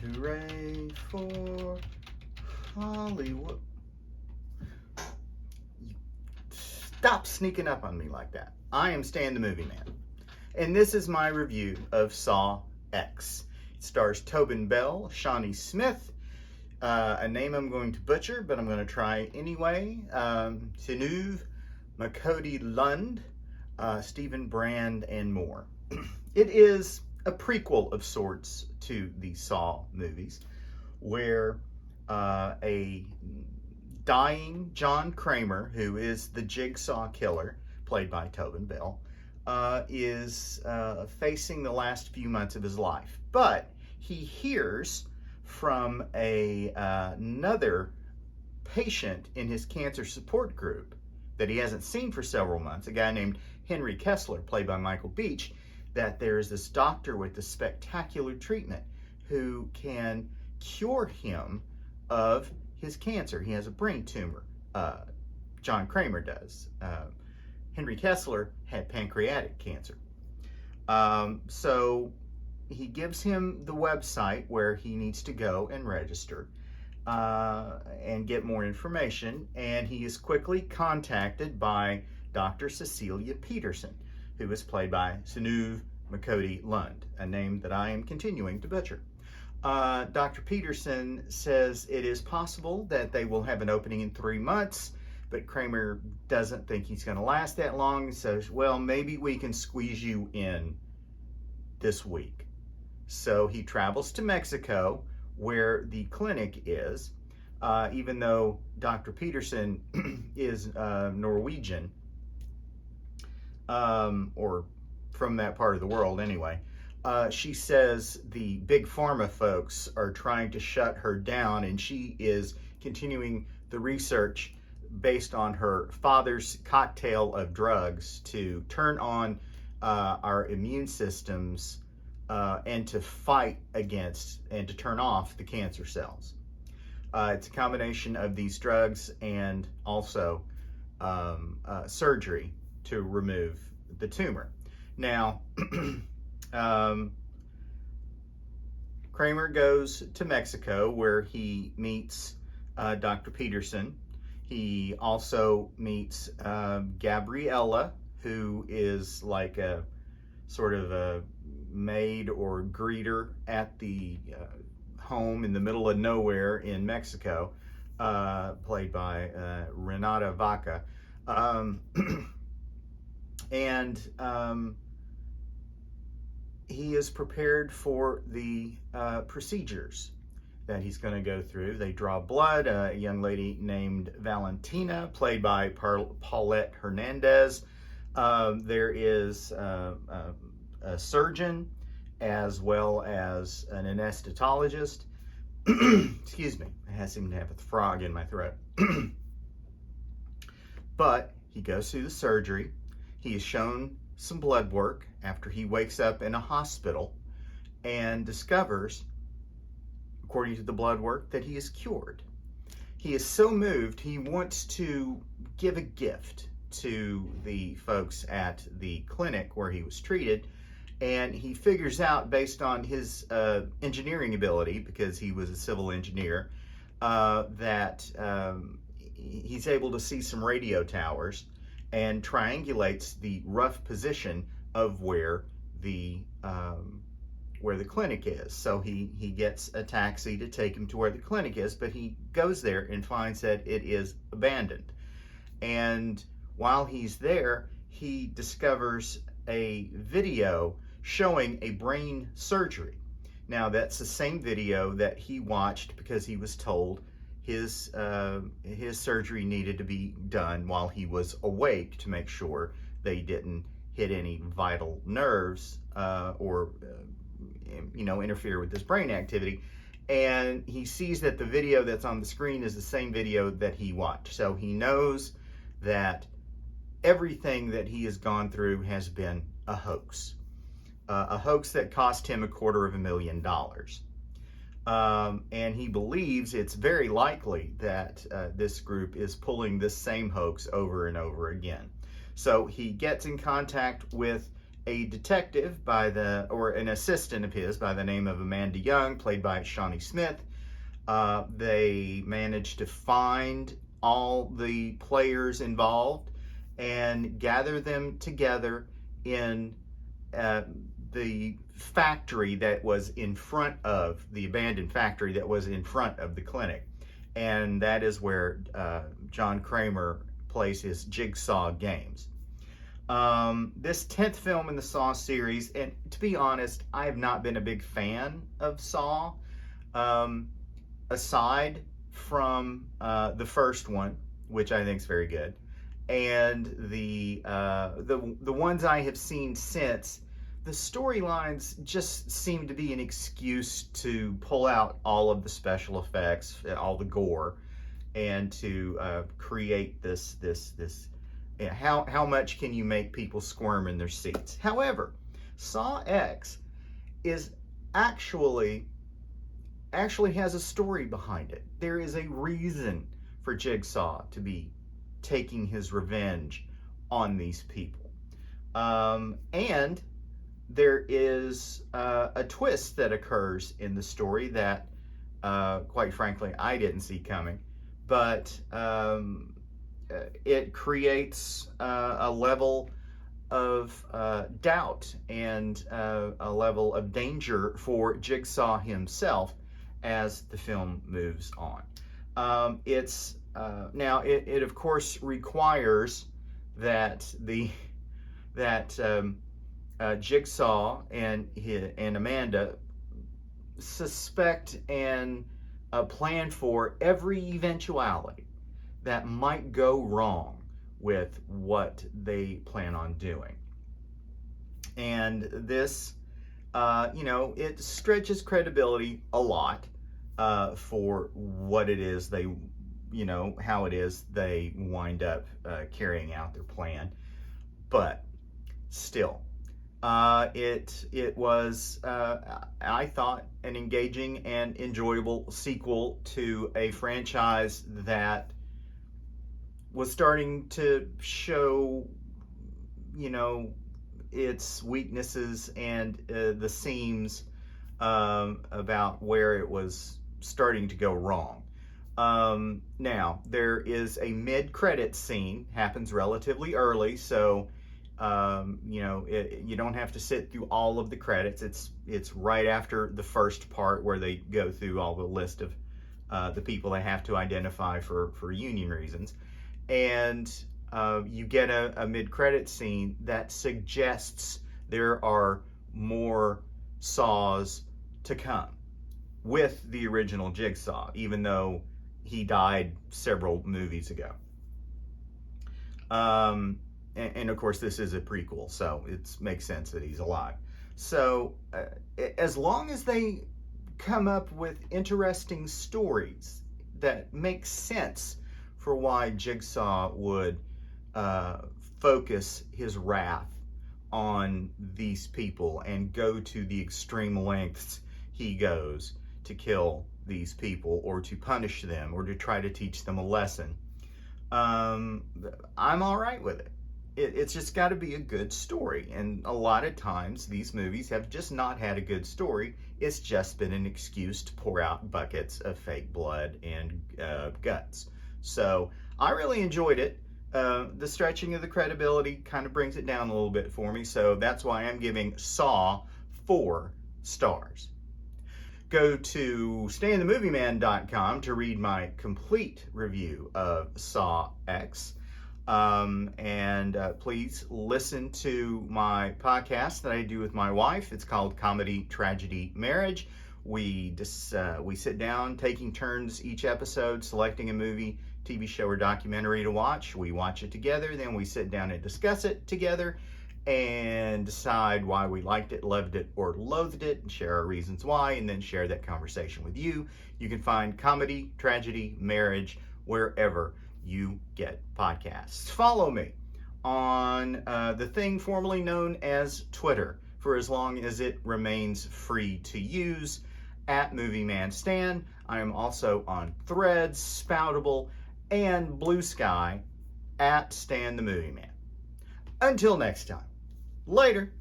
Hooray for Hollywood. Stop sneaking up on me like that. I am Stan the Movie Man, and this is my review of Saw X. It stars Tobin Bell, Shawnee Smith, a name I'm going to butcher, but I'm going to try anyway, Synnöve Macody Lund, Stephen Brand, and more. It is a prequel of sorts to the Saw movies, where a dying John Kramer, who is the Jigsaw killer, played by Tobin Bell, is facing the last few months of his life. But he hears from another patient in his cancer support group that he hasn't seen for several months, a guy named Henry Kessler, played by Michael Beach, that there's this doctor with this spectacular treatment who can cure him of his cancer. He has a brain tumor. John Kramer does. Henry Kessler had pancreatic cancer. So he gives him the website where he needs to go and register and get more information. And he is quickly contacted by Dr. Cecilia Peterson, who is played by Synnöve Macody Lund, a name that I am continuing to butcher. Dr. Peterson says it is possible that they will have an opening in 3 months, but Kramer doesn't think he's going to last that long. He says, well, maybe we can squeeze you in this week. So he travels to Mexico, where the clinic is, even though Dr. Peterson is Norwegian, or from that part of the world anyway. She says the big pharma folks are trying to shut her down, and she is continuing the research based on her father's cocktail of drugs to turn on our immune systems and to fight against and to turn off the cancer cells. It's a combination of these drugs and also surgery to remove the tumor. Now, Kramer goes to Mexico, where he meets Dr. Peterson. He also meets Gabriella, who is like a sort of a maid or greeter at the home in the middle of nowhere in Mexico, played by Renata Vaca. He is prepared for the procedures that he's going to go through. They draw blood. A young lady named Valentina, played by Paulette Hernandez. There is a surgeon as well as an anesthetologist. Excuse me, I seem to have a frog in my throat. But he goes through the surgery. He is shown some blood work after he wakes up in a hospital and discovers, according to the blood work, that he is cured. He is so moved, he wants to give a gift to the folks at the clinic where he was treated, and he figures out, based on his engineering ability, because he was a civil engineer, that he's able to see some radio towers and triangulates the rough position of where the clinic is. So he gets a taxi to take him to where the clinic is, but he goes there and finds that it is abandoned. And while he's there, he discovers a video showing a brain surgery. Now, that's the same video that he watched because he was told his surgery needed to be done while he was awake to make sure they didn't hit any vital nerves or interfere with his brain activity. And he sees that the video that's on the screen is the same video that he watched. So he knows that everything that he has gone through has been a hoax that cost him $250,000. And he believes it's very likely that this group is pulling this same hoax over and over again. So he gets in contact with a detective or an assistant of his by the name of Amanda Young, played by Shawnee Smith. They managed to find all the players involved and gather them together in the factory that was in front of the abandoned factory that was in front of the clinic. And that is where John Kramer plays his Jigsaw games. This 10th film in the Saw series, and to be honest, I have not been a big fan of Saw, aside from the first one, which I think is very good, and the ones I have seen since. The storylines just seem to be an excuse to pull out all of the special effects, all the gore, and to create this. How much can you make people squirm in their seats? However, Saw X is actually has a story behind it. There is a reason for Jigsaw to be taking his revenge on these people, and there is a twist that occurs in the story that, quite frankly, I didn't see coming. But it creates a level of doubt and a level of danger for Jigsaw himself as the film moves on. Now it of course requires that Jigsaw and Amanda suspect and plan for every eventuality that might go wrong with what they plan on doing. And this, it stretches credibility a lot for what it is how it is they wind up carrying out their plan. But still, it was, I thought, an engaging and enjoyable sequel to a franchise that was starting to show, its weaknesses and the seams about where it was starting to go wrong. Now, there is a mid-credit scene, happens relatively early, so you don't have to sit through all of the credits. It's right after the first part where they go through all the list of the people they have to identify for union reasons. And you get a mid-credit scene that suggests there are more Saws to come with the original Jigsaw, even though he died several movies ago. And of course, this is a prequel, so it makes sense that he's alive. So as long as they come up with interesting stories that make sense for why Jigsaw would focus his wrath on these people and go to the extreme lengths he goes to kill these people or to punish them or to try to teach them a lesson, I'm all right with it. It's just got to be a good story. And a lot of times these movies have just not had a good story. It's just been an excuse to pour out buckets of fake blood and guts. So I really enjoyed it. The stretching of the credibility kind of brings it down a little bit for me. So that's why I'm giving Saw 4 stars. Go to stayinthemovieman.com to read my complete review of Saw X. And please listen to my podcast that I do with my wife. It's called Comedy, Tragedy, Marriage. We sit down taking turns each episode selecting a movie, TV show, or documentary to watch. We watch it together, then we sit down and discuss it together and decide why we liked it, loved it, or loathed it, and share our reasons why, and then share that conversation with you. You can find Comedy, Tragedy, Marriage wherever you get podcasts. Follow me on the thing formerly known as Twitter for as long as it remains free to use, at MovieManStan. I am also on Threads, Spoutable, and Blue Sky at Stan the Movie Man. Until next time, later.